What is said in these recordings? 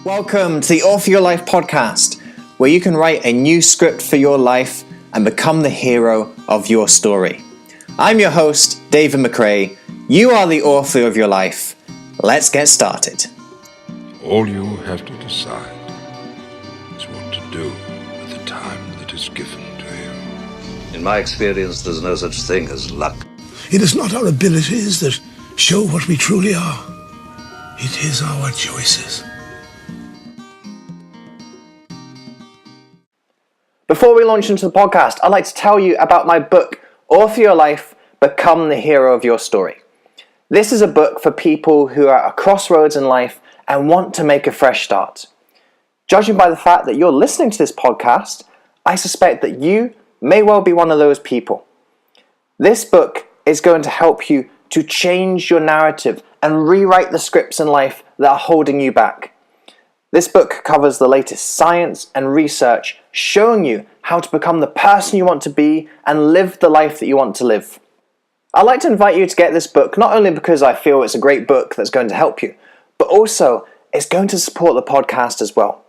Welcome to the Author Your Life podcast, where you can write a new script for your life and become the hero of your story. I'm your host, David McRae. You are the author of your life. Let's get started. All you have to decide is what to do with the time that is given to you. In my experience, there's no such thing as luck. It is not our abilities that show what we truly are. It is our choices. Before we launch into the podcast, I'd like to tell you about my book, Author Your Life, Become the Hero of Your Story. This is a book for people who are at a crossroads in life and want to make a fresh start. Judging by the fact that you're listening to this podcast, I suspect that you may well be one of those people. This book is going to help you to change your narrative and rewrite the scripts in life that are holding you back. This book covers the latest science and research showing you how to become the person you want to be and live the life that you want to live. I'd like to invite you to get this book not only because I feel it's a great book that's going to help you, but also it's going to support the podcast as well.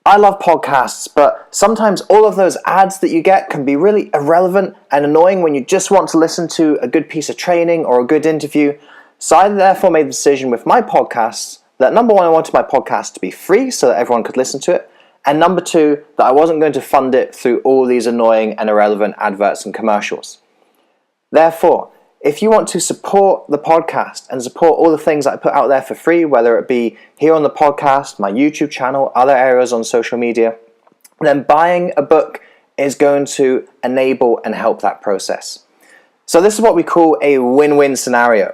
I love podcasts, but sometimes all of those ads that you get can be really irrelevant and annoying when you just want to listen to a good piece of training or a good interview. So I therefore made the decision with my podcasts that number one, I wanted my podcast to be free so that everyone could listen to it. And number two, that I wasn't going to fund it through all these annoying and irrelevant adverts and commercials. Therefore, if you want to support the podcast and support all the things that I put out there for free, whether it be here on the podcast, my YouTube channel, other areas on social media, then buying a book is going to enable and help that process. So this is what we call a win-win scenario.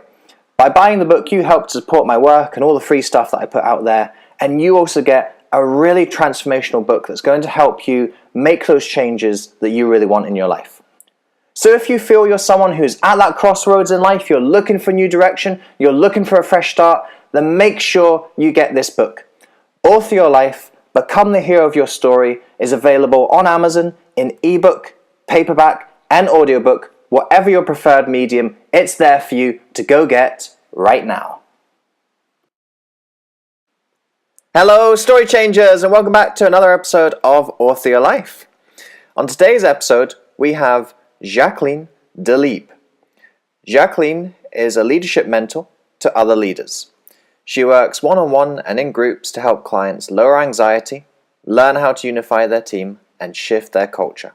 By buying the book, you help to support my work and all the free stuff that I put out there, and you also get a really transformational book that's going to help you make those changes that you really want in your life. So if you feel you're someone who's at that crossroads in life, you're looking for a new direction, you're looking for a fresh start, then make sure you get this book. Author Your Life, Become the Hero of Your Story is available on Amazon in ebook, paperback, and audiobook. Whatever your preferred medium, it's there for you to go get right now. Hello, story changers, and welcome back to another episode of Author Your Life. On today's episode, we have Jacqueline Delibes. Jacqueline is a leadership mentor to other leaders. She works one-on-one and in groups to help clients lower anxiety, learn how to unify their team, and shift their culture.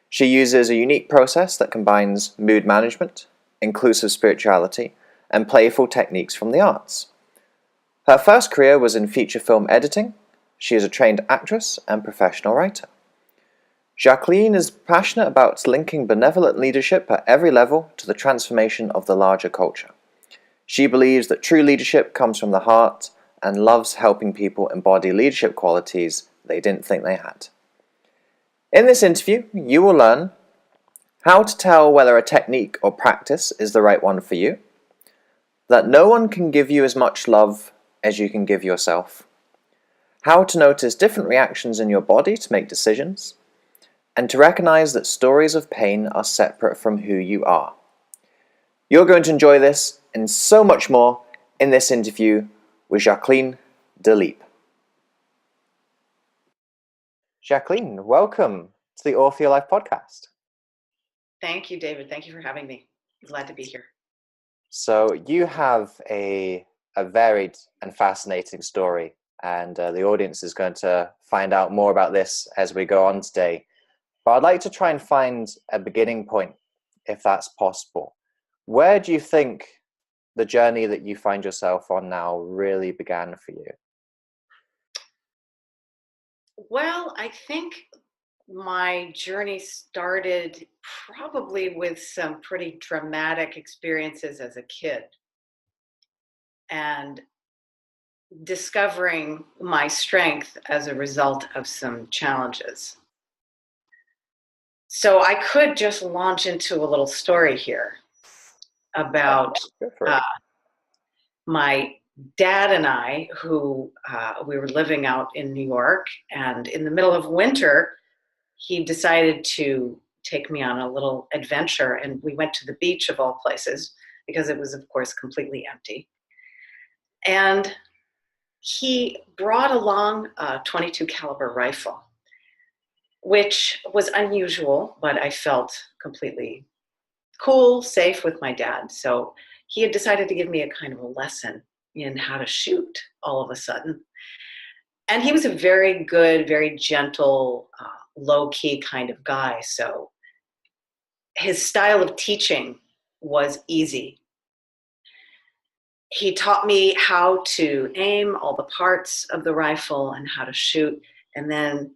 She uses a unique process that combines mood management, inclusive spirituality, and playful techniques from the arts. Her first career was in feature film editing. She is a trained actress and professional writer. Jacqueline is passionate about linking benevolent leadership at every level to the transformation of the larger culture. She believes that true leadership comes from the heart and loves helping people embody leadership qualities they didn't think they had. In this interview, you will learn how to tell whether a technique or practice is the right one for you, that no one can give you as much love as you can give yourself, how to notice different reactions in your body to make decisions, and to recognize that stories of pain are separate from who you are. You're going to enjoy this and so much more in this interview with Jacqueline Delibes. Jacqueline, welcome to the Author Your Life podcast. Thank you, David. Thank you for having me. I'm glad to be here. So you have a varied and fascinating story, and the audience is going to find out more about this as we go on today. But I'd like to try and find a beginning point, if that's possible. Where do you think the journey that you find yourself on now really began for you? Well, I think my journey started probably with some pretty dramatic experiences as a kid and discovering my strength as a result of some challenges. So I could just launch into a little story here about my dad and I, who we were living out in New York, and in the middle of winter, he decided to take me on a little adventure, and we went to the beach of all places because it was, of course, completely empty. And he brought along a 22 caliber rifle, which was unusual, but I felt completely cool, safe with my dad. So he had decided to give me a kind of a lesson in how to shoot all of a sudden. And he was a very good, very gentle, low-key kind of guy. So his style of teaching was easy. He taught me how to aim all the parts of the rifle and how to shoot. And then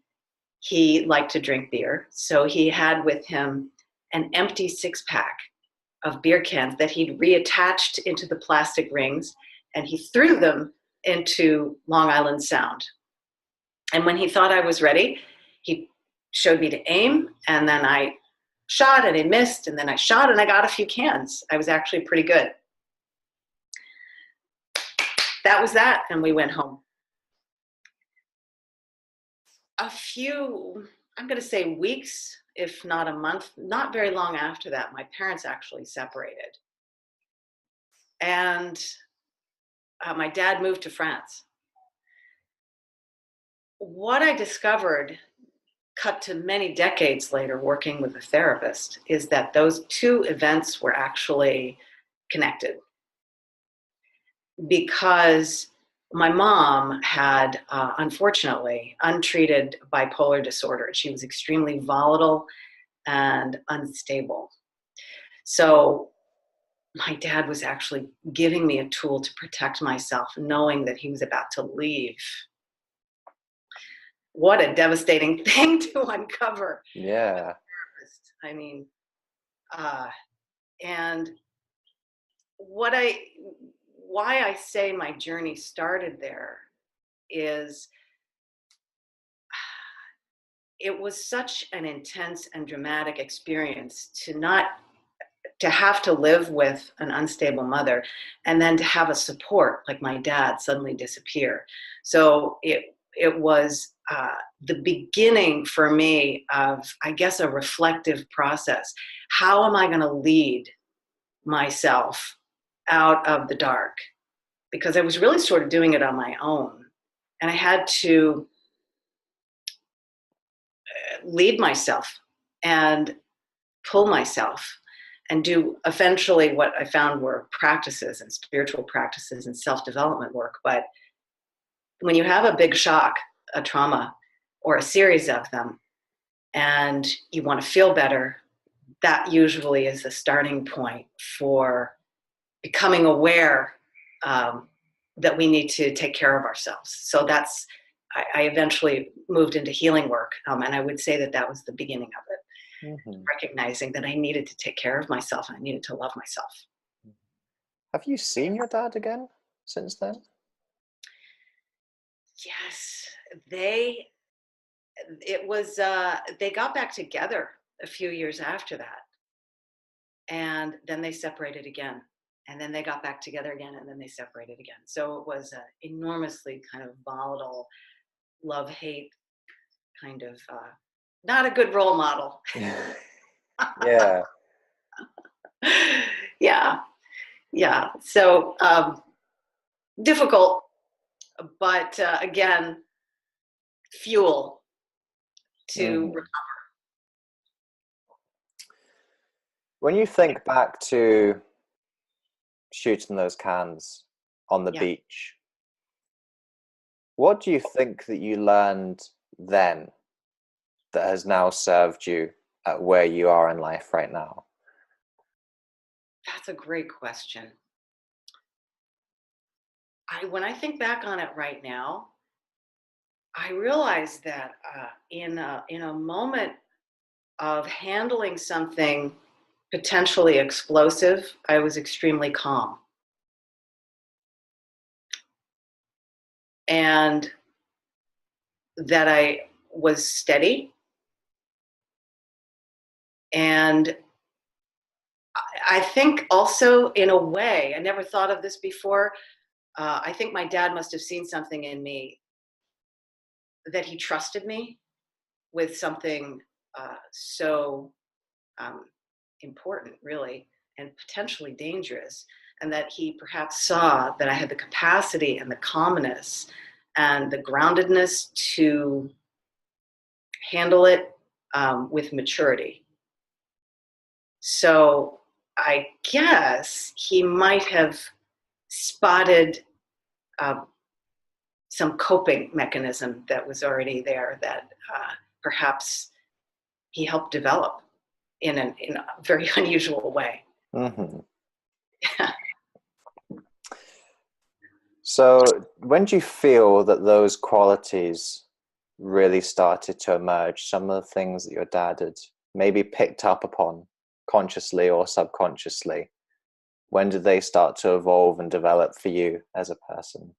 he liked to drink beer. So he had with him an empty 6-pack of beer cans that he'd reattached into the plastic rings, and he threw them into Long Island Sound. And when he thought I was ready, he showed me to aim, and then I shot and I missed, and then I shot and I got a few cans. I was actually pretty good. That was that, and we went home. A few, I'm going to say weeks, if not a month, not very long after that, my parents actually separated. And my dad moved to France. What I discovered, cut to many decades later working with a therapist, is that those two events were actually connected. Because my mom had, unfortunately, untreated bipolar disorder. She was extremely volatile and unstable. So my dad was actually giving me a tool to protect myself, knowing that he was about to leave. What a devastating thing to uncover. Yeah. I mean, and why I say my journey started there is it was such an intense and dramatic experience to have to live with an unstable mother and then to have a support like my dad suddenly disappear. So it was the beginning for me of, I guess, a reflective process. How am I going to lead myself out of the dark? Because I was really sort of doing it on my own. And I had to lead myself and pull myself and do eventually what I found were practices and spiritual practices and self-development work. But when you have a big shock, a trauma, or a series of them, and you want to feel better, that usually is the starting point for becoming aware that we need to take care of ourselves. So I eventually moved into healing work, and I would say that was the beginning of it. Mm-hmm. Recognizing that I needed to take care of myself and I needed to love myself. Have you seen your dad again since then? Yes, they got back together a few years after that. And then they separated again. And then they got back together again, and then they separated again. So it was an enormously kind of volatile love-hate kind of, not a good role model. Yeah. Yeah. So difficult, but again, fuel to recover. When you think back to shooting those cans on the beach, what do you think that you learned then that has now served you at where you are in life right now? That's a great question. When I think back on it right now, I realize that in a moment of handling something potentially explosive, I was extremely calm. And that I was steady. And I think also, in a way, I never thought of this before, I think my dad must have seen something in me that he trusted me with something so important, really, and potentially dangerous. and that he perhaps saw that I had the capacity and the calmness and the groundedness to handle it with maturity. So I guess he might have spotted some coping mechanism that was already there that perhaps he helped develop in a very unusual way. Mm-hmm. So when do you feel that those qualities really started to emerge? Some of the things that your dad had maybe picked up upon consciously or subconsciously, when did they start to evolve and develop for you as a person?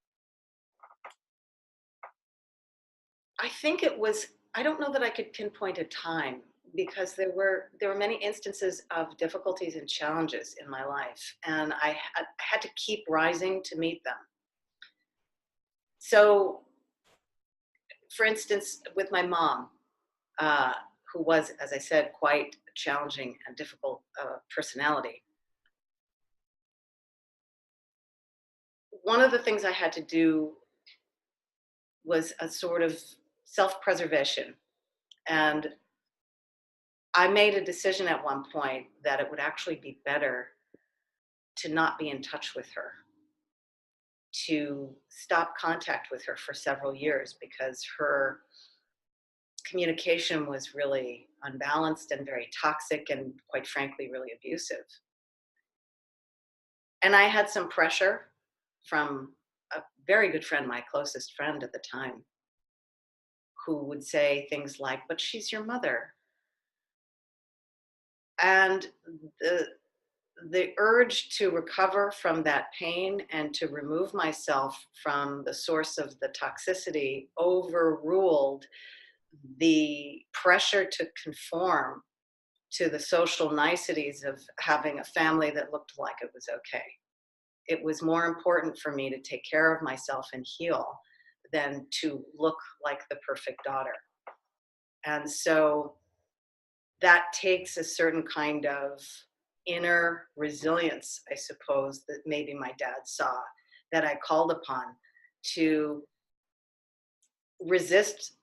I think it was, I don't know that I could pinpoint a time, because there were many instances of difficulties and challenges in my life, and I had to keep rising to meet them. So, for instance, with my mom, who was, as I said, quite a challenging and difficult personality, one of the things I had to do was a sort of self-preservation. And I made a decision at one point that it would actually be better to not be in touch with her, to stop contact with her for several years, because her communication was really unbalanced and very toxic and, quite frankly, really abusive. And I had some pressure from a very good friend, my closest friend at the time, who would say things like, "But she's your mother." And the urge to recover from that pain and to remove myself from the source of the toxicity overruled the pressure to conform to the social niceties of having a family that looked like it was okay. It was more important for me to take care of myself and heal than to look like the perfect daughter. And so that takes a certain kind of inner resilience, I suppose, that maybe my dad saw, that I called upon to resist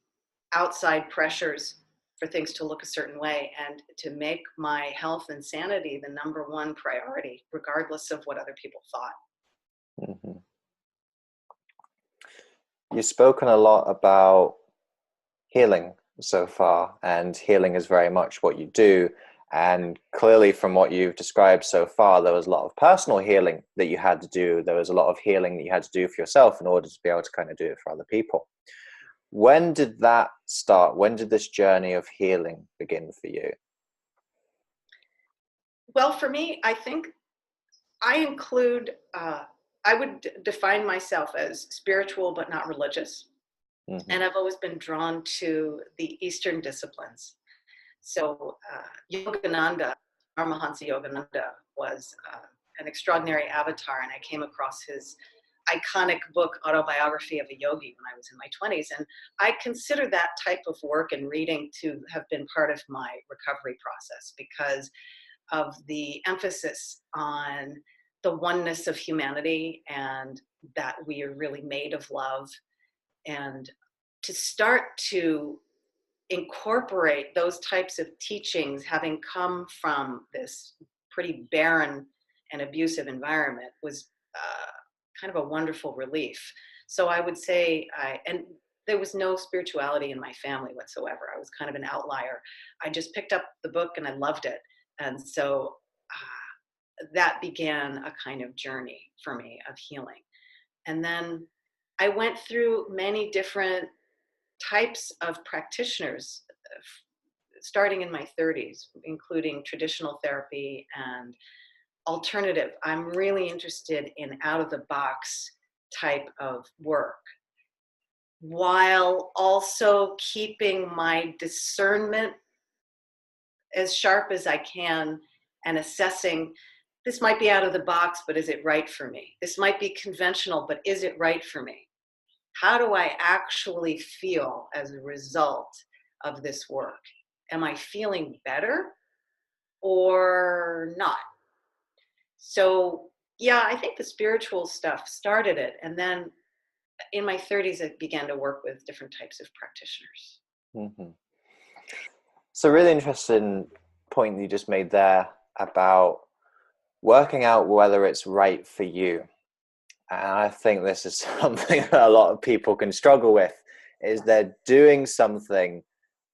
outside pressures for things to look a certain way, and to make my health and sanity the number one priority, regardless of what other people thought. Mm-hmm. You've spoken a lot about healing so far, and healing is very much what you do. And clearly, from what you've described so far, there was a lot of personal healing that you had to do. There was a lot of healing that you had to do for yourself in order to be able to kind of do it for other people. When did that start? When did this journey of healing begin for you? Well, for me, I think I include, I would define myself as spiritual but not religious. Mm-hmm. And I've always been drawn to the Eastern disciplines. So Yogananda, Paramahansa Yogananda, was an extraordinary avatar, and I came across his iconic book, Autobiography of a Yogi, when I was in my 20s. And I consider that type of work and reading to have been part of my recovery process, because of the emphasis on the oneness of humanity and that we are really made of love. And to start to incorporate those types of teachings, having come from this pretty barren and abusive environment, was kind of a wonderful relief. So I would say, and there was no spirituality in my family whatsoever. I was kind of an outlier. I just picked up the book and I loved it. And so that began a kind of journey for me of healing. And then I went through many different types of practitioners, starting in my 30s, including traditional therapy and alternative. I'm really interested in out-of-the-box type of work, while also keeping my discernment as sharp as I can and assessing, this might be out of the box, but is it right for me? This might be conventional, but is it right for me? How do I actually feel as a result of this work? Am I feeling better or not? So Yeah, I think the spiritual stuff started it. And then in my 30s, I began to work with different types of practitioners. Hmm. So really interesting point you just made there about working out whether it's right for you. And I think this is something that a lot of people can struggle with, is they're doing something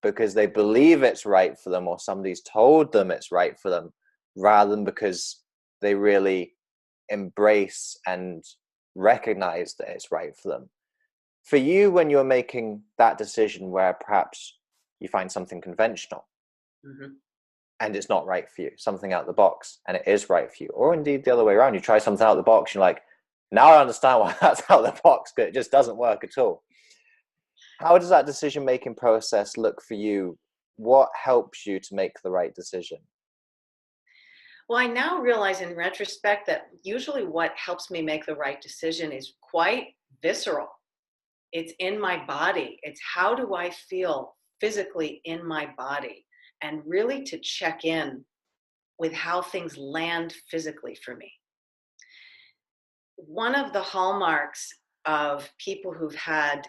because they believe it's right for them or somebody's told them it's right for them, rather than because they really embrace and recognize that it's right for them. For you, when you're making that decision where perhaps you find something conventional Mm-hmm. and it's not right for you, something out of the box, and it is right for you, or indeed the other way around, you try something out of the box, you're like, now I understand why that's out of the box, but it just doesn't work at all. How does that decision making process look for you? What helps you to make the right decision? Well, I now realize in retrospect that usually what helps me make the right decision is quite visceral. It's in my body. It's how do I feel physically in my body, and really to check in with how things land physically for me. One of the hallmarks of people who've had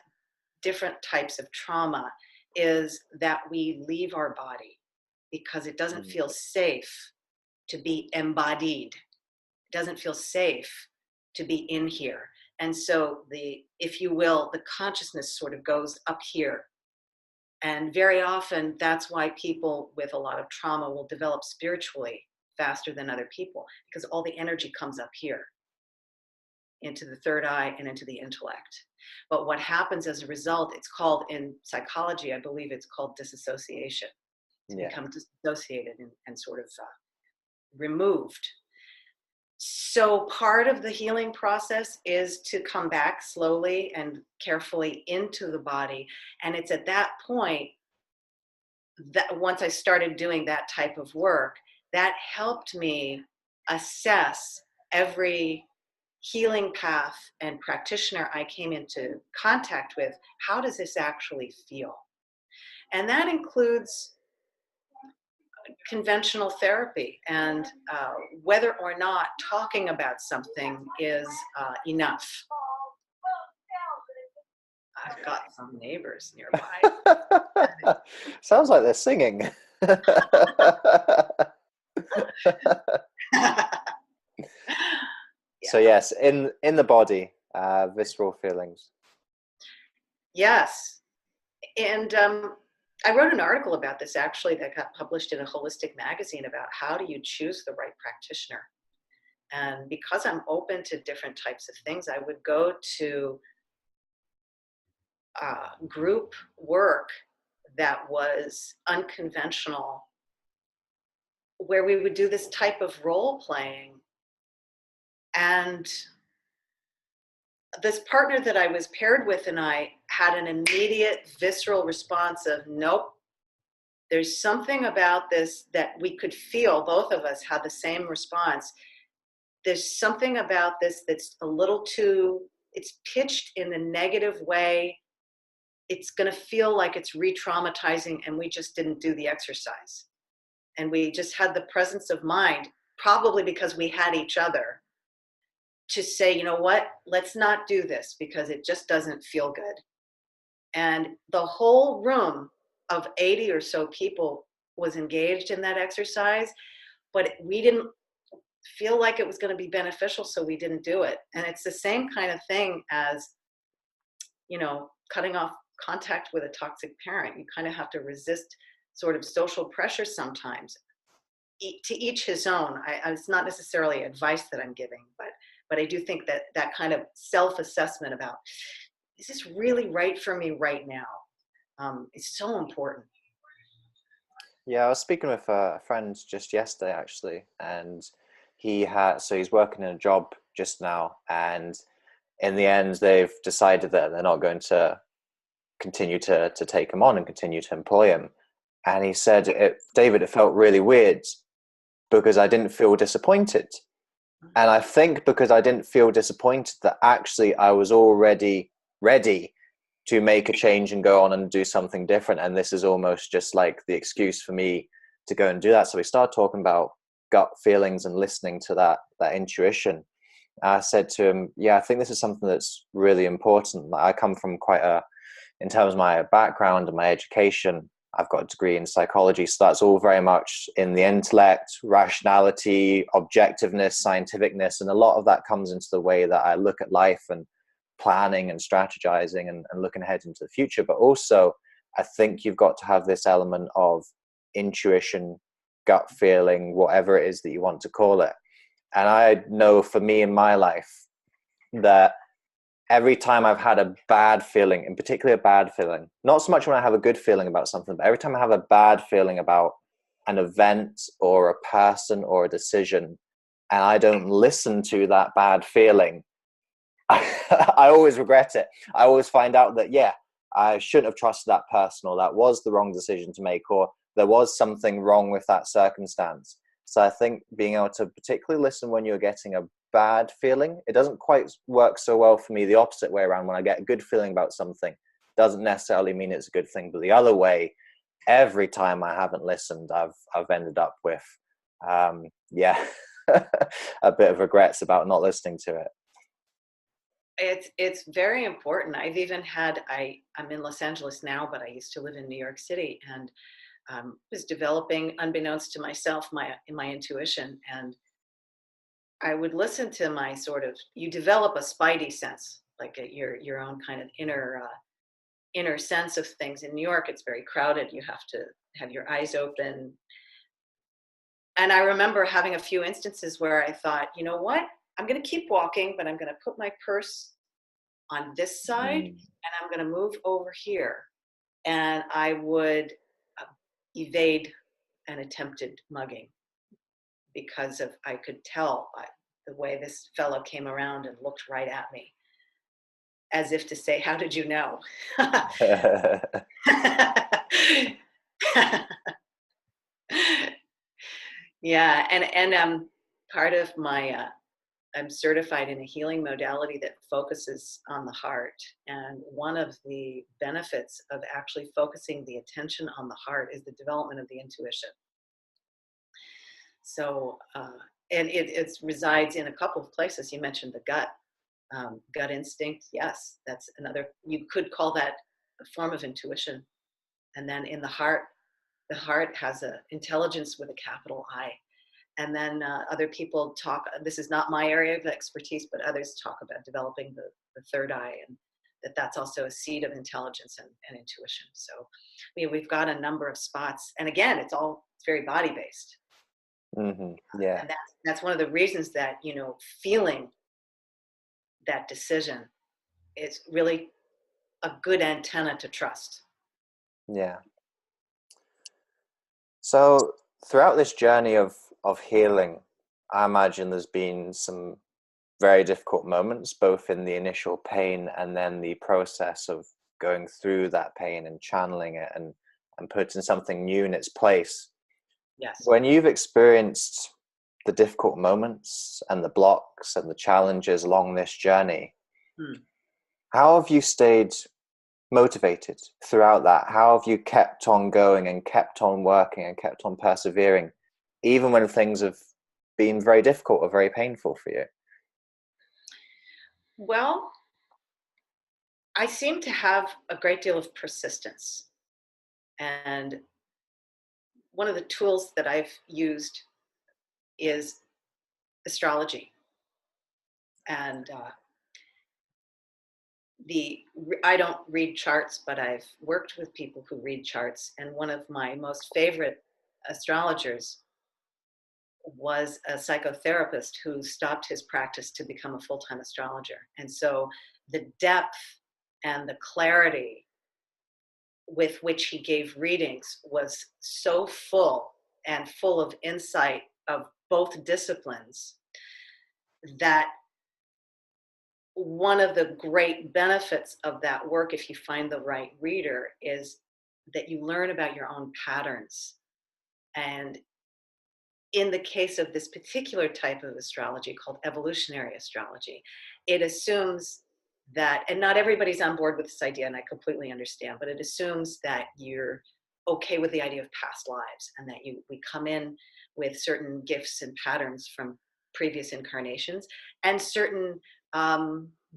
different types of trauma is that we leave our body because it doesn't feel safe to be embodied. It doesn't feel safe to be in here. And so if you will, the consciousness sort of goes up here. And very often that's why people with a lot of trauma will develop spiritually faster than other people, because all the energy comes up here into the third eye and into the intellect. But what happens as a result, it's called in psychology, I believe it's called disassociation. To become disassociated and sort of removed. So part of the healing process is to come back slowly and carefully into the body. And it's at that point that once I started doing that type of work, that helped me assess every healing path and practitioner I came into contact with. How does this actually feel? And that includes conventional therapy, and whether or not talking about something is enough. I've got some neighbors nearby. Sounds like they're singing. So yes, in the body, visceral feelings. Yes. And I wrote an article about this actually that got published in a holistic magazine about how do you choose the right practitioner. And because I'm open to different types of things, I would go to group work that was unconventional, where we would do this type of role playing. And this partner that I was paired with and I had an immediate visceral response of, nope, there's something about this that we could feel, both of us had the same response. There's something about this that's a little too, it's pitched in a negative way. It's going to feel like it's re-traumatizing, and we just didn't do the exercise. And we just had the presence of mind, probably because we had each other, to say, you know what, let's not do this because it just doesn't feel good. And the whole room of 80 or so people was engaged in that exercise, but we didn't feel like it was going to be beneficial, so we didn't do it. And it's the same kind of thing as, cutting off contact with a toxic parent. You kind of have to resist sort of social pressure sometimes. To each his own. It's not necessarily advice that I'm giving, but I do think that kind of self-assessment about, is this really right for me right now? It's so important. Yeah, I was speaking with a friend just yesterday, actually, and he's working in a job just now, and in the end, they've decided that they're not going to continue to take him on and continue to employ him. And he said, David, it felt really weird because I didn't feel disappointed. And I think because I didn't feel disappointed, that actually I was already ready to make a change and go on and do something different. And this is almost just like the excuse for me to go and do that. So we started talking about gut feelings and listening to that intuition. I said to him, yeah, I think this is something that's really important. Like, I come from in terms of my background and my education, I've got a degree in psychology. So that's all very much in the intellect, rationality, objectiveness, scientificness. And a lot of that comes into the way that I look at life and planning and strategizing and looking ahead into the future. But also, I think you've got to have this element of intuition, gut feeling, whatever it is that you want to call it. And I know for me in my life that every time I've had a bad feeling, in particular a bad feeling, not so much when I have a good feeling about something, but every time I have a bad feeling about an event or a person or a decision, and I don't listen to that bad feeling, I always regret it. I always find out that, yeah, I shouldn't have trusted that person, or that was the wrong decision to make, or there was something wrong with that circumstance. So I think being able to particularly listen when you're getting a bad feeling, it doesn't quite work so well for me the opposite way around. When I get a good feeling about something, doesn't necessarily mean it's a good thing. But the other way, every time I haven't listened, I've ended up with yeah, a bit of regrets about not listening to it. It's very important. I've even had I'm in Los Angeles now, but I used to live in New York City, and was developing, unbeknownst to myself, my intuition. And I would listen to my you develop a spidey sense, like your own kind of inner sense of things. In New York, it's very crowded. You have to have your eyes open. And I remember having a few instances where I thought, you know what? I'm going to keep walking, but I'm going to put my purse on this side and I'm going to move over here. And I would evade an attempted mugging because I could tell by the way this fellow came around and looked right at me, as if to say, how did you know? Yeah, and part of my I'm certified in a healing modality that focuses on the heart. And one of the benefits of actually focusing the attention on the heart is the development of the intuition. So, and it resides in a couple of places. You mentioned the gut, gut instinct. Yes, that's another, you could call that a form of intuition. And then in the heart has an intelligence with a capital I. And then other people talk, this is not my area of expertise, but others talk about developing the third eye, and that's also a seed of intelligence and intuition. So we've got a number of spots. And again, it's very body-based. Yeah. And that's one of the reasons that, feeling that decision is really a good antenna to trust. Yeah. So throughout this journey of healing, I imagine there's been some very difficult moments, both in the initial pain and then the process of going through that pain and channeling it and putting something new in its place. Yes. When you've experienced the difficult moments and the blocks and the challenges along this journey, how have you stayed motivated throughout that? How have you kept on going and kept on working and kept on persevering, even when things have been very difficult or very painful for you? Well, I seem to have a great deal of persistence. And one of the tools that I've used is astrology. And I don't read charts, but I've worked with people who read charts. And one of my most favorite astrologers was a psychotherapist who stopped his practice to become a full-time astrologer. And so the depth and the clarity with which he gave readings was so full and full of insight of both disciplines that one of the great benefits of that work, if you find the right reader, is that you learn about your own patterns. And in the case of this particular type of astrology called evolutionary astrology, it assumes that, and not everybody's on board with this idea, and I completely understand, but it assumes that you're okay with the idea of past lives, and that we come in with certain gifts and patterns from previous incarnations, and certain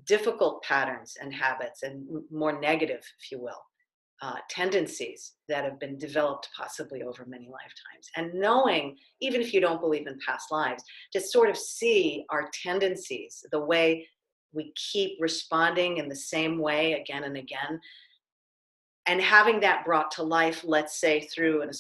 difficult patterns and habits, and more negative, if you will, tendencies that have been developed possibly over many lifetimes. And knowing, even if you don't believe in past lives, to sort of see our tendencies, the way we keep responding in the same way again and again, and having that brought to life, let's say through an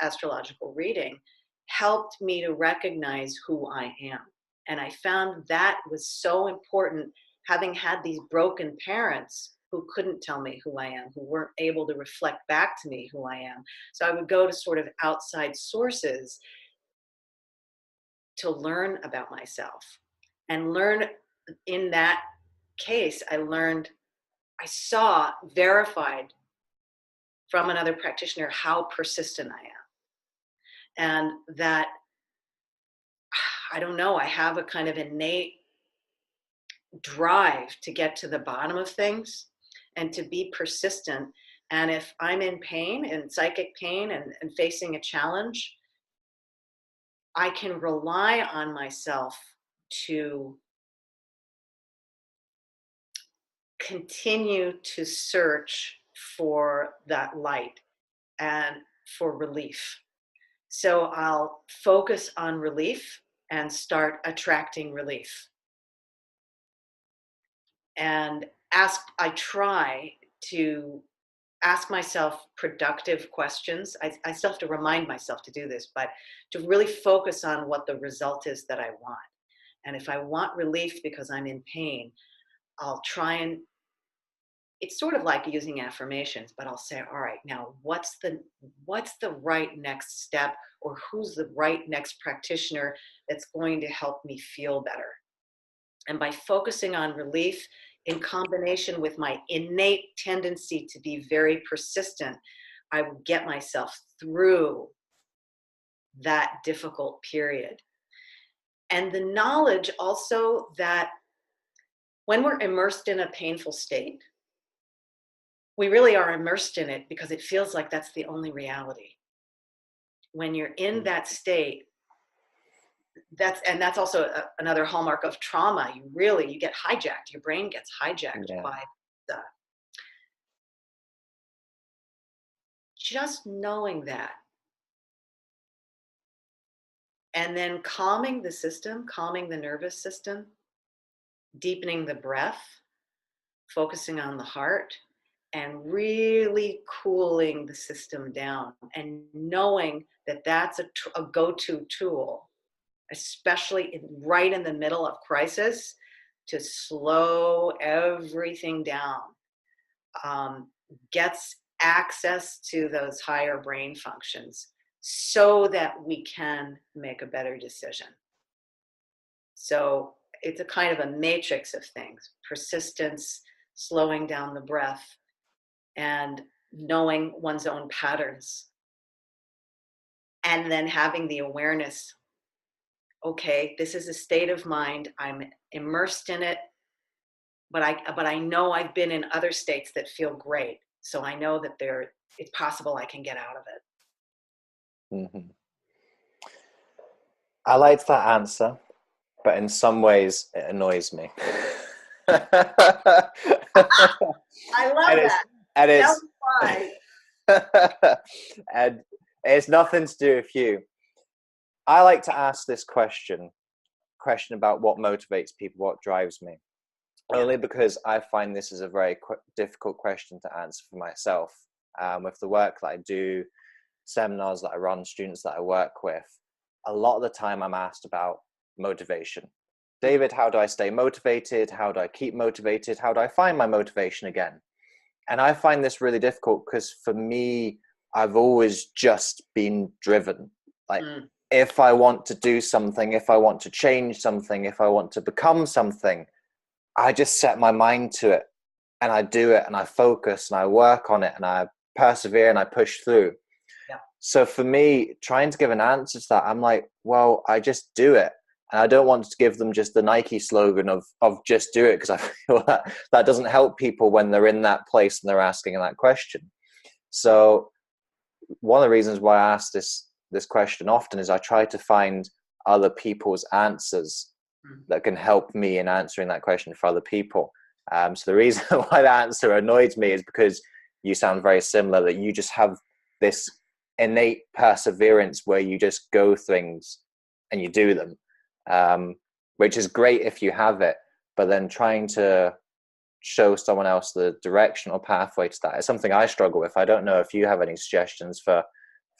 astrological reading, helped me to recognize who I am. And I found that was so important, having had these broken parents who couldn't tell me who I am, who weren't able to reflect back to me who I am. So I would go to sort of outside sources to learn about myself. And learn, in that case, I saw verified from another practitioner how persistent I am. And that, I don't know, I have a kind of innate drive to get to the bottom of things and to be persistent. And if I'm in pain, in psychic pain, and facing a challenge, I can rely on myself to continue to search for that light and for relief. So I'll focus on relief and start attracting relief. And I try to ask myself productive questions. I still have to remind myself to do this, but to really focus on what the result is that I want. And if I want relief because I'm in pain, I'll try and, it's sort of like using affirmations, but I'll say, all right, now what's the right next step, or who's the right next practitioner that's going to help me feel better? And by focusing on relief in combination with my innate tendency to be very persistent, I would get myself through that difficult period. And the knowledge also that when we're immersed in a painful state, we really are immersed in it because it feels like that's the only reality. When you're in that state, that's also another hallmark of trauma. You get hijacked. Your brain gets hijacked by the, just knowing that. And then calming the system, calming the nervous system, deepening the breath, focusing on the heart, and really cooling the system down, and knowing that that's a go-to tool, especially right in the middle of crisis, to slow everything down, gets access to those higher brain functions so that we can make a better decision. So it's a kind of a matrix of things: persistence, slowing down the breath, and knowing one's own patterns. And then having the awareness, okay, this is a state of mind, I'm immersed in it, but I know I've been in other states that feel great. So I know that it's possible I can get out of it. Mm-hmm. I liked that answer, but in some ways it annoys me. I love that. And it's, that's why. and it's nothing to do with you. I like to ask this question about what motivates people, what drives me. Only because I find this is a very difficult question to answer for myself. With the work that I do, seminars that I run, students that I work with, a lot of the time I'm asked about motivation. David, how do I stay motivated? How do I keep motivated? How do I find my motivation again? And I find this really difficult because for me, I've always just been driven. Like, if I want to do something, if I want to change something, if I want to become something, I just set my mind to it, and I do it, and I focus, and I work on it, and I persevere, and I push through. Yeah. So for me, trying to give an answer to that, I'm like, well, I just do it. And I don't want to give them just the Nike slogan of just do it, because I feel that doesn't help people when they're in that place and they're asking that question. So one of the reasons why I ask this question often is I try to find other people's answers that can help me in answering that question for other people. So the reason why that answer annoyed me is because you sound very similar, that you just have this innate perseverance where you just go things and you do them, which is great if you have it, but then trying to show someone else the direction or pathway to that is something I struggle with. I don't know if you have any suggestions for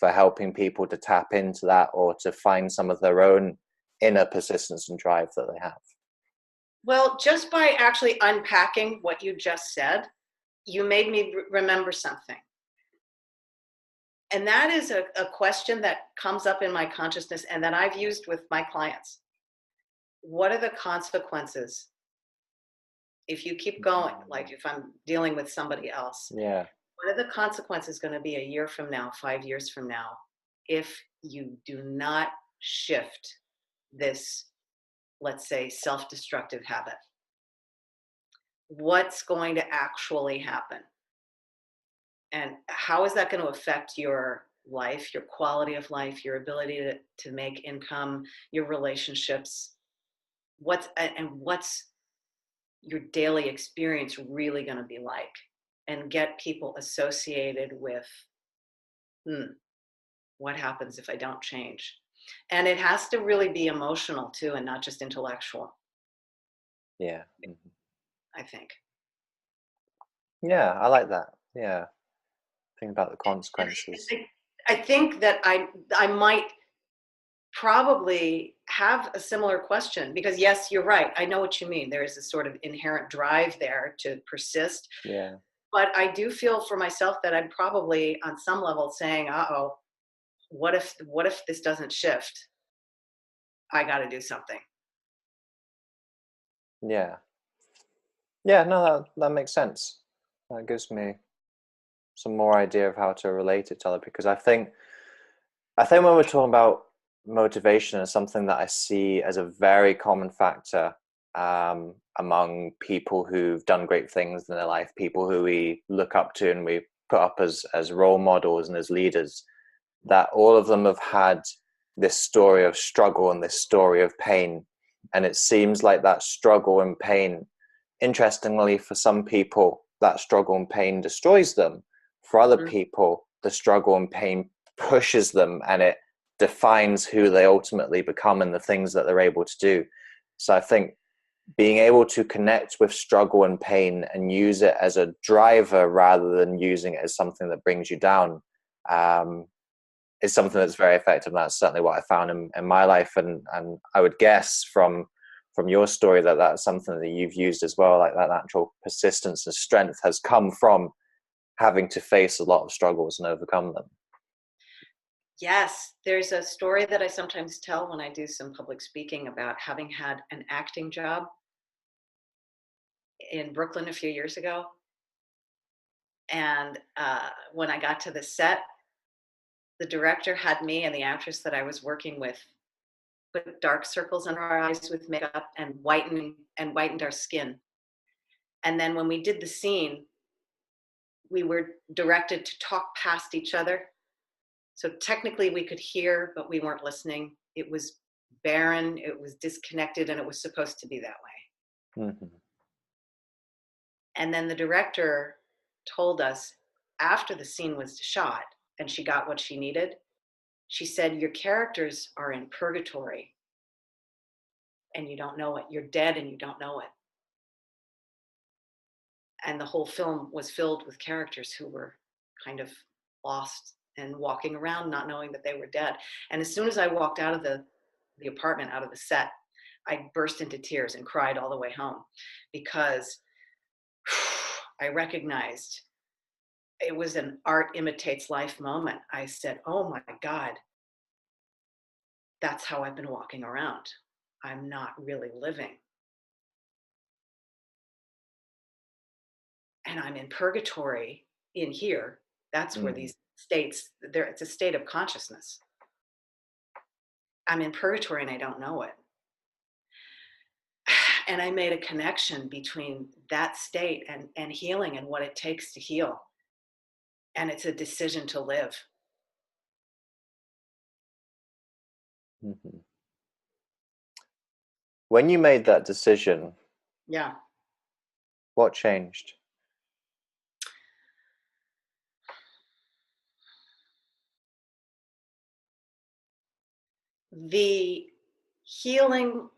helping people to tap into that, or to find some of their own inner persistence and drive that they have. Well, just by actually unpacking what you just said, you made me remember something. And that is a question that comes up in my consciousness and that I've used with my clients. What are the consequences if you keep going? Like if I'm dealing with somebody else, Yeah. what are the consequences going to be a year from now, 5 years from now, if you do not shift this, let's say, self-destructive habit? What's going to actually happen? And how is that going to affect your life, your quality of life, your ability to make income, your relationships? What's your daily experience really going to be like? And get people associated with, what happens if I don't change? And it has to really be emotional too, and not just intellectual. Yeah. I think. Yeah, I like that. Yeah. Think about the consequences. I think that I might probably have a similar question, because yes, you're right. I know what you mean. There is a sort of inherent drive there to persist. Yeah. But I do feel for myself that I'm probably on some level saying, uh-oh, what if this doesn't shift? I got to do something. Yeah. Yeah, no, that makes sense. That gives me some more idea of how to relate it to other, because I think when we're talking about motivation, is something that I see as a very common factor among people who've done great things in their life, people who we look up to and we put up as role models and as leaders, that all of them have had this story of struggle and this story of pain. And it seems like that struggle and pain, interestingly, for some people, that struggle and pain destroys them. For other people, the struggle and pain pushes them, and it defines who they ultimately become and the things that they're able to do. So I think being able to connect with struggle and pain and use it as a driver rather than using it as something that brings you down is something that's very effective. And that's certainly what I found in my life. And I would guess from your story that that's something that you've used as well, like that natural persistence and strength has come from having to face a lot of struggles and overcome them. Yes, there's a story that I sometimes tell when I do some public speaking about having had an acting job in Brooklyn a few years ago. And when I got to the set, the director had me and the actress that I was working with put dark circles under our eyes with makeup and whitened our skin. And then when we did the scene, we were directed to talk past each other. So technically we could hear, but we weren't listening. It was barren, it was disconnected, and it was supposed to be that way. Mm-hmm. And then the director told us after the scene was shot and she got what she needed, she said, your characters are in purgatory and you don't know it. You're dead and you don't know it. And the whole film was filled with characters who were kind of lost and walking around not knowing that they were dead. And as soon as I walked out of the apartment, out of the set, I burst into tears and cried all the way home, because I recognized it was an art imitates life moment. I said, oh my God, that's how I've been walking around. I'm not really living. And I'm in purgatory in here. That's where these states, it's a state of consciousness. I'm in purgatory and I don't know it. And I made a connection between that state and healing and what it takes to heal. And it's a decision to live. Mm-hmm. When you made that decision, Yeah. what changed? The healing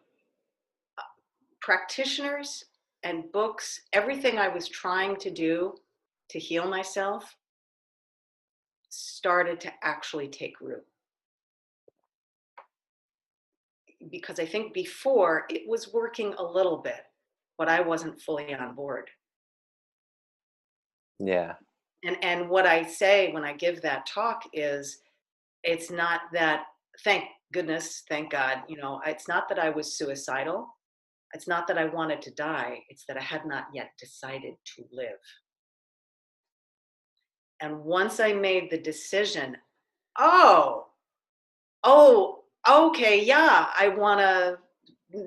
practitioners and books, everything I was trying to do to heal myself started to actually take root. Because I think before it was working a little bit, but I wasn't fully on board. Yeah. And what I say when I give that talk is, it's not that, thank goodness, thank God, it's not that I was suicidal. It's not that I wanted to die. It's that I had not yet decided to live. And once I made the decision, oh, okay, yeah, I want to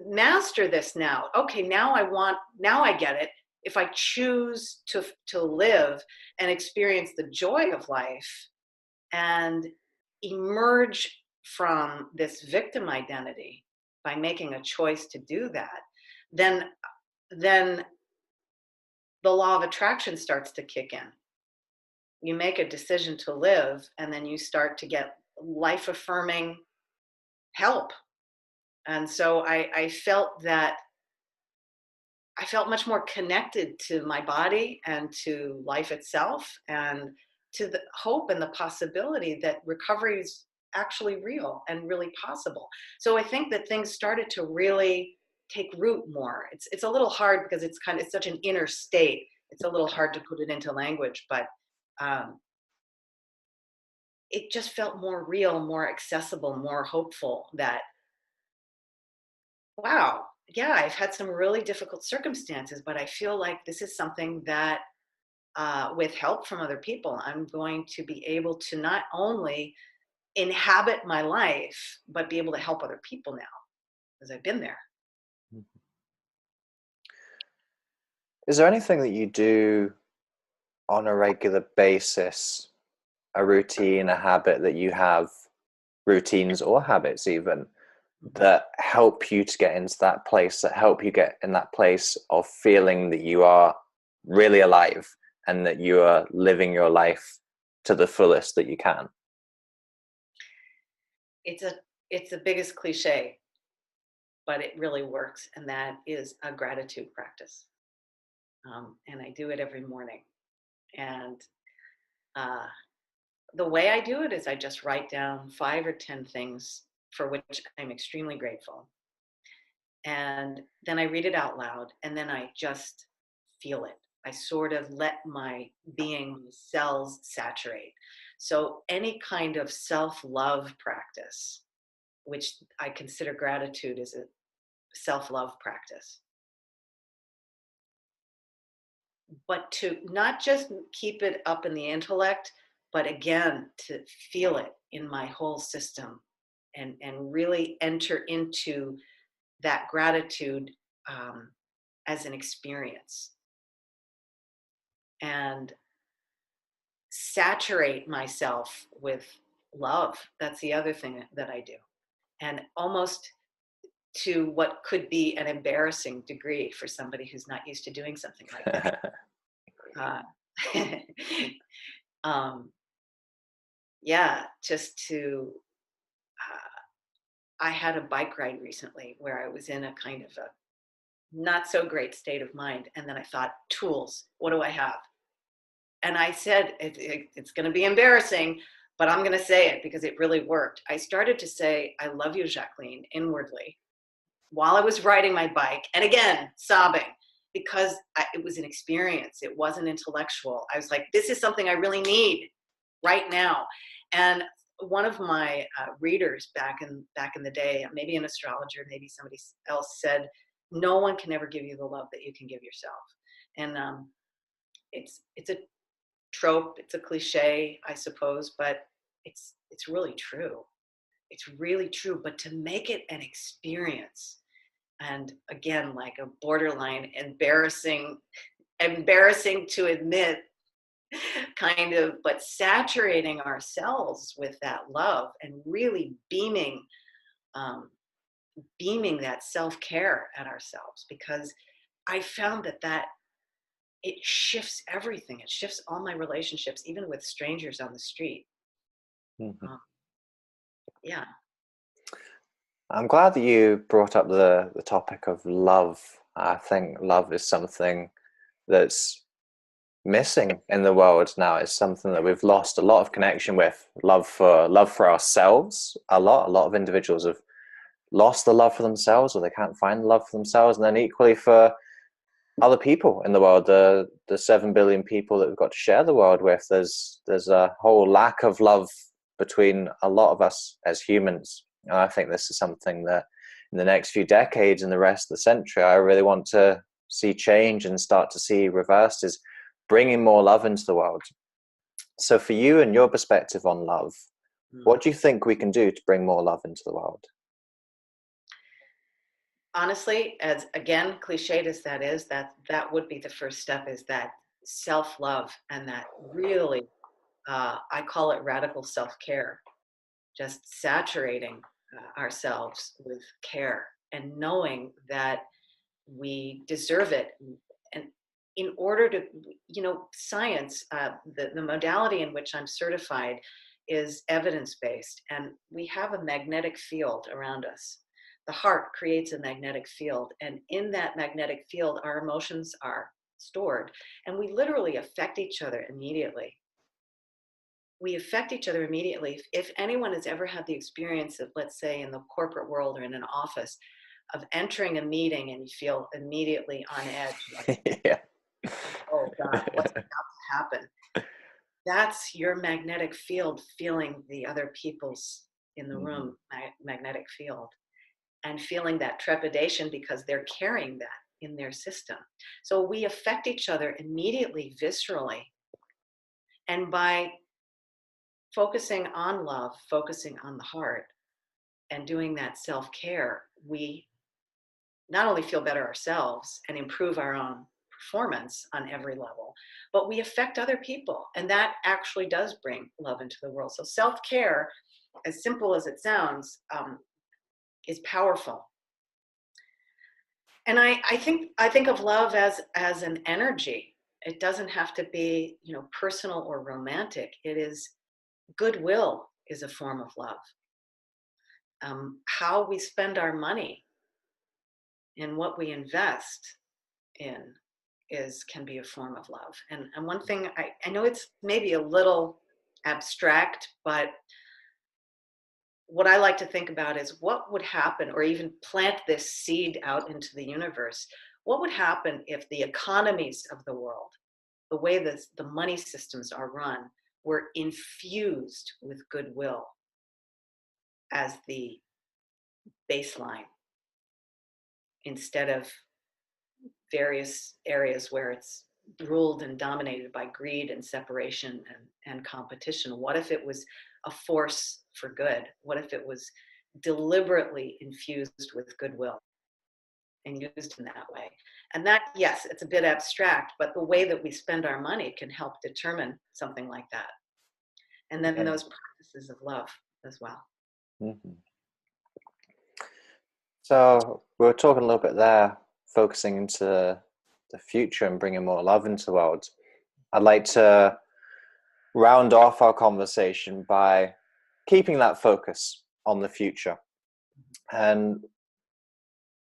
master this now. Okay, now I get it. If I choose to live and experience the joy of life and emerge from this victim identity by making a choice to do that, then the law of attraction starts to kick in. You make a decision to live, and then you start to get life affirming help. And so I felt that I felt much more connected to my body and to life itself, and to the hope and the possibility that recovery is actually real and really possible. So I think that things started to really take root more. It's a little hard because it's such an inner state. It's a little hard to put it into language, but um, it just felt more real, more accessible, more hopeful that, wow, yeah, I've had some really difficult circumstances, but I feel like this is something that, with help from other people, I'm going to be able to not only inhabit my life, but be able to help other people now because I've been there. Is there anything that you do on a regular basis, a routine, a habit that you have, routines or habits even, that help you to get into that place, that help you get in that place of feeling that you are really alive and that you are living your life to the fullest that you can? It's the biggest cliche, but it really works, and that is a gratitude practice. And I do it every morning. And uh, the way I do it is I just write down 5 or 10 things for which I'm extremely grateful. And then I read it out loud, and then I just feel it. I sort of let my being, my cells saturate. So any kind of self-love practice, which I consider gratitude is a self-love practice, but to not just keep it up in the intellect, but again, to feel it in my whole system, and really enter into that gratitude um, as an experience, and saturate myself with love. That's the other thing that I do. And almost to what could be an embarrassing degree for somebody who's not used to doing something like that. Uh, um, yeah, just to, I had a bike ride recently where I was in a kind of a not so great state of mind. And then I thought, tools, what do I have? And I said, it's going to be embarrassing, but I'm going to say it because it really worked. I started to say, I love you, Jacqueline, inwardly while I was riding my bike. And again, sobbing because it was an experience. It wasn't intellectual. I was like, this is something I really need right now. And one of my readers back in the day, maybe an astrologer, maybe somebody else, said, no one can ever give you the love that you can give yourself. And it's a trope, it's a cliche, I suppose, but it's really true. It's really true. But to make it an experience, and again, like a borderline embarrassing to admit kind of, but saturating ourselves with that love and really beaming beaming that self-care at ourselves, because I found that it shifts everything. It shifts all my relationships, even with strangers on the street. Mhm. Yeah. I'm glad that you brought up the topic of love. I think love is something that's missing in the world now. It's something that we've lost a lot of connection with. Love for ourselves. A lot of individuals have lost the love for themselves, or they can't find the love for themselves, and then equally for other people in the world, the 7 billion people that we've got to share the world with. There's a whole lack of love between a lot of us as humans. And I think this is something that in the next few decades and the rest of the century, I really want to see change and start to see reversed, is bringing more love into the world. So for you and your perspective on love, what do you think we can do to bring more love into the world? Honestly, as again, cliched as that is, that would be the first step, is that self-love, and that really, I call it radical self-care, just saturating ourselves with care and knowing that we deserve it. And in order to, science, the modality in which I'm certified is evidence-based, and we have a magnetic field around us. The heart creates a magnetic field, and in that magnetic field, our emotions are stored, and we literally affect each other immediately. We affect each other immediately. If anyone has ever had the experience of, let's say, in the corporate world or in an office, of entering a meeting and you feel immediately on edge, like, Yeah. oh God, what's about to happen? That's your magnetic field feeling the other people's in the room magnetic field, and feeling that trepidation because they're carrying that in their system. So we affect each other immediately, viscerally. And by focusing on love, focusing on the heart, and doing that self-care, we not only feel better ourselves and improve our own performance on every level, but we affect other people. And that actually does bring love into the world. So self-care, as simple as it sounds, is powerful. And I think of love as an energy. It doesn't have to be, personal or romantic. It is goodwill is a form of love. How we spend our money and what we invest in can be a form of love. And one thing, I know it's maybe a little abstract, but what I like to think about is what would happen, or even plant this seed out into the universe. What would happen if the economies of the world, the way the money systems are run, were infused with goodwill as the baseline, instead of various areas where it's ruled and dominated by greed and separation and competition? What if it was a force for good? What if it was deliberately infused with goodwill and used in that way? And that, yes, it's a bit abstract, but the way that we spend our money can help determine something like that. And then those practices of love as well. Mm-hmm. So we were talking a little bit there, focusing into the future and bringing more love into the world. I'd like to round off our conversation by keeping that focus on the future. And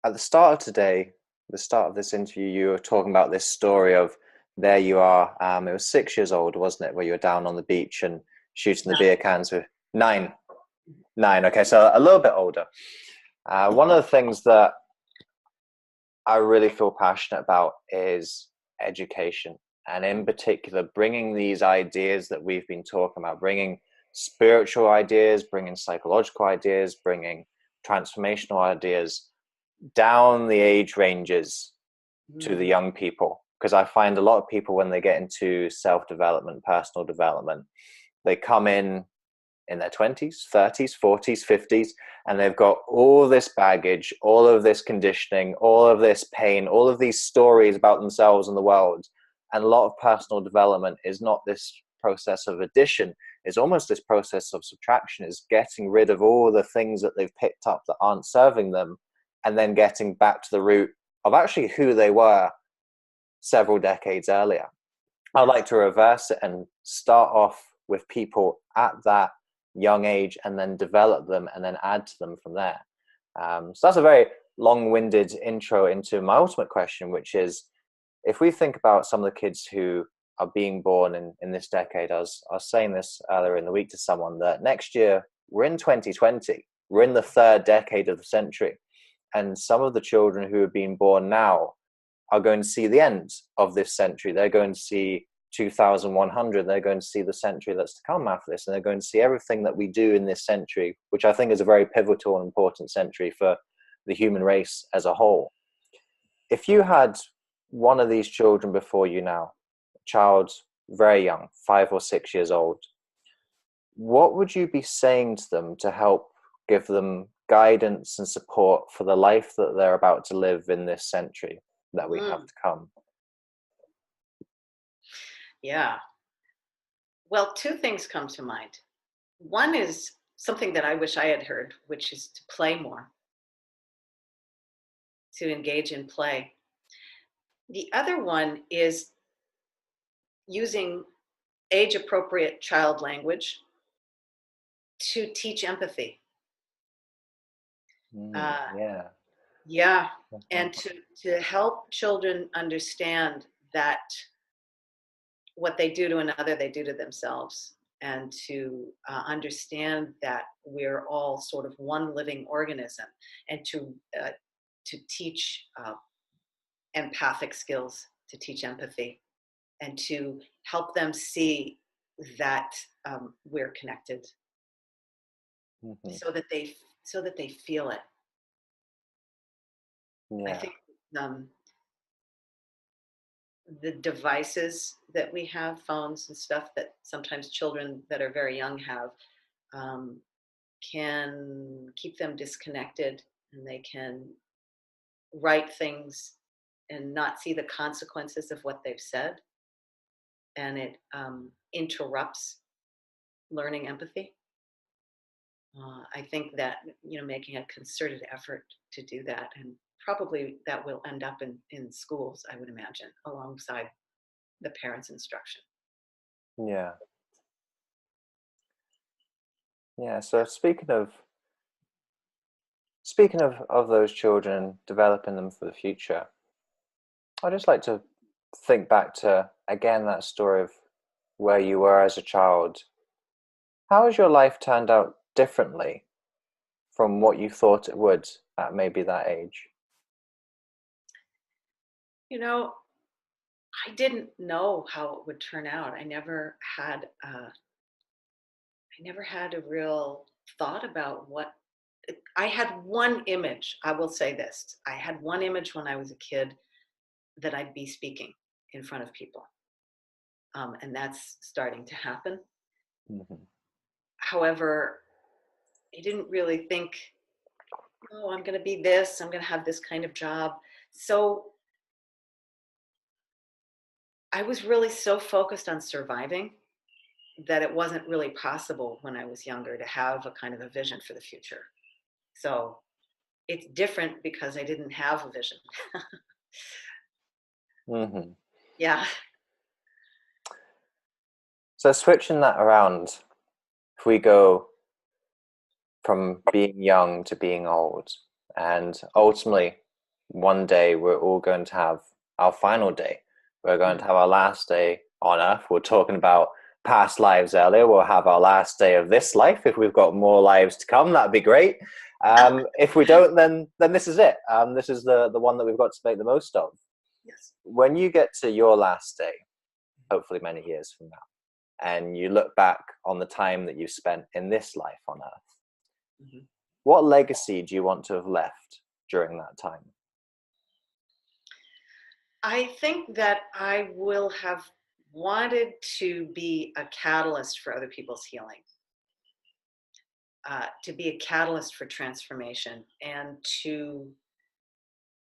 at the start of today, the start of this interview, you were talking about this story of, there you are, it was 6 years old, wasn't it, where you were down on the beach and shooting the beer cans with 9. Okay, so a little bit older. One of the things that I really feel passionate about is education, and in particular bringing these ideas that we've been talking about, bringing spiritual ideas, bringing psychological ideas, bringing transformational ideas down the age ranges to the young people. Because I find a lot of people, when they get into self-development, personal development, they come in their 20s, 30s, 40s, 50s, and they've got all this baggage, all of this conditioning, all of this pain, all of these stories about themselves and the world. And a lot of personal development is not this process of addition is almost this process of subtraction, is getting rid of all the things that they've picked up that aren't serving them, and then getting back to the root of actually who they were several decades earlier. I'd like to reverse it and start off with people at that young age and then develop them and then add to them from there. So that's a very long-winded intro into my ultimate question, which is, if we think about some of the kids who are being born in this decade, I was saying this earlier in the week to someone, that next year we're in 2020, we're in the third decade of the century, and some of the children who are being born now are going to see the end of this century. They're going to see 2100, they're going to see the century that's to come after this, and they're going to see everything that we do in this century, which I think is a very pivotal and important century for the human race as a whole. If you had one of these children before you now, a child very young, 5 or 6 years old, what would you be saying to them to help give them guidance and support for the life that they're about to live in this century that we have to come? Yeah. Well, two things come to mind. One is something that I wish I had heard, which is to play more, to engage in play. The other one is using age-appropriate child language to teach empathy. Yeah. Yeah, and to help children understand that what they do to another, they do to themselves, and to understand that we're all sort of one living organism, and to teach empathic skills, to teach empathy, and to help them see that we're connected, so that they feel it. I think the devices that we have, phones and stuff that sometimes children that are very young have, can keep them disconnected, and they can write things and not see the consequences of what they've said, and it interrupts learning empathy. I think that, making a concerted effort to do that, and probably that will end up in schools, I would imagine, alongside the parents' instruction. Yeah. So speaking of those children, developing them for the future, I'd just like to think back to, again, that story of where you were as a child. How has your life turned out differently from what you thought it would at maybe that age? I didn't know how it would turn out. I never had a real thought about what. I had one image. I will say this: I had one image when I was a kid, that I'd be speaking in front of people, and that's starting to happen. However, I didn't really think, oh, I'm going to be this. I'm going to have this kind of job. So I was really so focused on surviving that it wasn't really possible when I was younger to have a kind of a vision for the future. So it's different because I didn't have a vision. Yeah. So switching that around, if we go from being young to being old, and ultimately one day we're all going to have our final day. We're going to have our last day on Earth. We're talking about past lives earlier. We'll have our last day of this life. If we've got more lives to come, that'd be great. If we don't, then this is it. This is the one that we've got to make the most of. Yes. When you get to your last day, hopefully many years from now, and you look back on the time that you spent in this life on Earth, what legacy do you want to have left during that time? I think that I will have wanted to be a catalyst for other people's healing, to be a catalyst for transformation, and to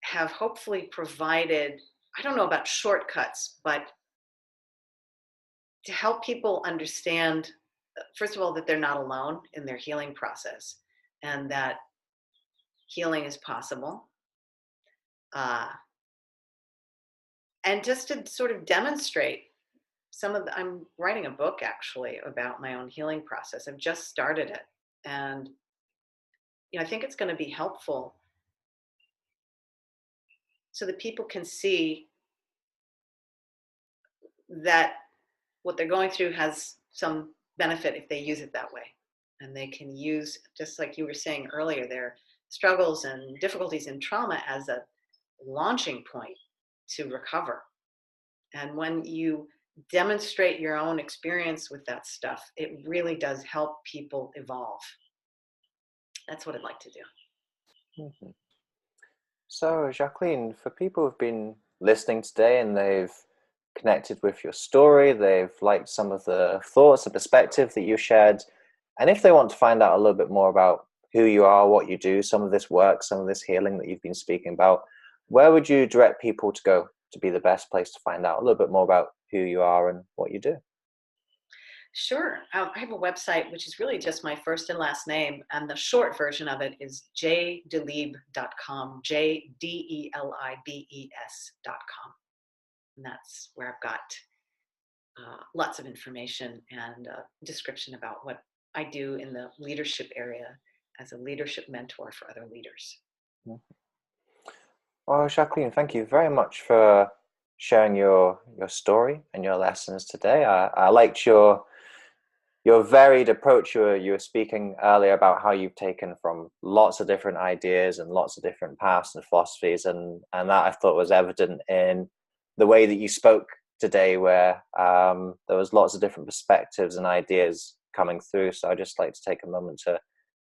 have hopefully provided, I don't know about shortcuts, but to help people understand, first of all, that they're not alone in their healing process and that healing is possible. And just to sort of demonstrate I'm writing a book actually about my own healing process. I've just started it. And, I think it's going to be helpful so that people can see that what they're going through has some benefit if they use it that way. And they can use, just like you were saying earlier, their struggles and difficulties and trauma as a launching point to recover. And when you demonstrate your own experience with that stuff, it really does help people evolve. That's what I'd like to do. Mm-hmm. So, Jacqueline, for people who've been listening today and they've connected with your story, they've liked some of the thoughts and perspective that you shared, and if they want to find out a little bit more about who you are, what you do, some of this work, some of this healing that you've been speaking about, where would you direct people to go to be the best place to find out a little bit more about who you are and what you do? Sure. I have a website, which is really just my first and last name. And the short version of it is jdelibes.com, jdelibes.com. And that's where I've got lots of information and description about what I do in the leadership area as a leadership mentor for other leaders. Well, Jacqueline, thank you very much for sharing your story and your lessons today. I liked your varied approach. You were speaking earlier about how you've taken from lots of different ideas and lots of different paths and philosophies, and that I thought was evident in the way that you spoke today, where there was lots of different perspectives and ideas coming through. So I'd just like to take a moment to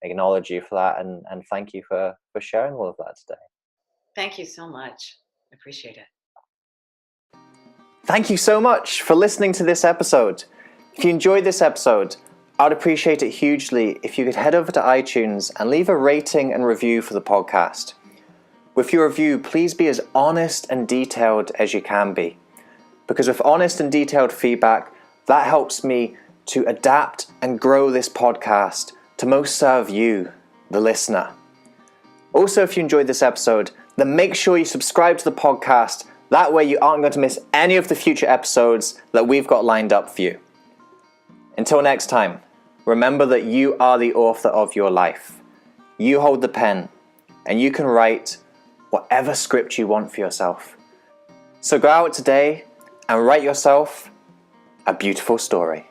acknowledge you for that and thank you for sharing all of that today. Thank you so much. I appreciate it. Thank you so much for listening to this episode. If you enjoyed this episode, I'd appreciate it hugely if you could head over to iTunes and leave a rating and review for the podcast. With your review, please be as honest and detailed as you can be, because with honest and detailed feedback, that helps me to adapt and grow this podcast to most serve you, the listener. Also, if you enjoyed this episode, then make sure you subscribe to the podcast. That way you aren't going to miss any of the future episodes that we've got lined up for you. Until next time, remember that you are the author of your life. You hold the pen, and you can write whatever script you want for yourself. So go out today and write yourself a beautiful story.